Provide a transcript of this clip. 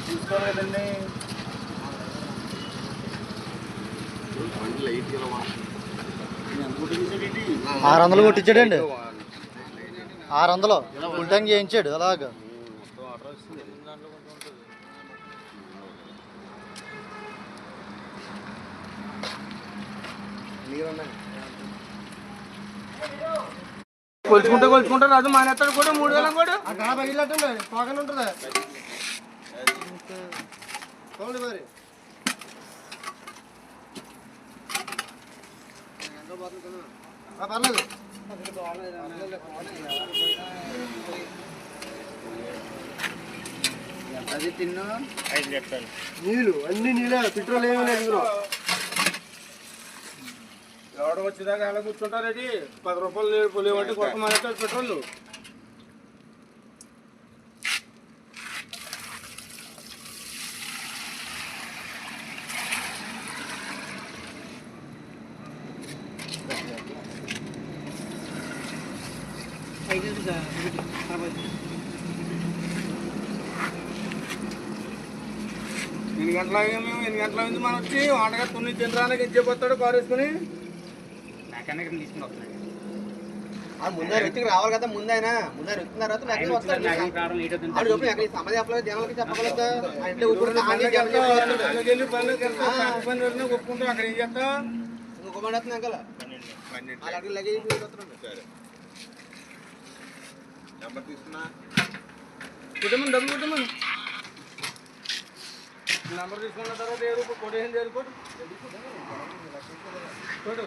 చూసుకోవాలి కదండి. 600 కొట్టించాడండి. 600 full tank చేయించాడు అలాగా. కొలుచుకుంటే రాజు మానేస్తాడు కూడా 3000 కూడా పగిలినట్టుండి పోగానే ఉంటుంది. మరి పర్లేదు. అది తిన్నా 5 లీటర్లు నీళ్ళు అన్ని నీళ్ళే, పెట్రోల్ ఏమీ లేదు. ఎవడ వచ్చేదాకా ఎలా కూర్చుంటారేంటి? 10 రూపాయలు లేవంటే కొత్త మానేస్తాడు పెట్రోల్. ఎన్ని గంటల అయింది మనం వచ్చి వంటగా తుని తినడానికి ఇచ్చేపోతాడు కారు వేసుకుని. తీసుకుని వస్తున్నాడు ముందే వ్యక్తికి రావాలి కదా. ముందైనా వచ్చిన తర్వాత సమాధి చెప్పలేదు, జనాలకి చెప్పగలుగుతా. ఒప్పుకుంటూ అక్కడ ఏం చేస్తా ఇంకొకటి అంకల్ అలాగే లగేజ్ కుటుంబం డబ్బులు కుటుంబం నెంబర్ తీసుకున్న తర్వాత కొట్టేసింది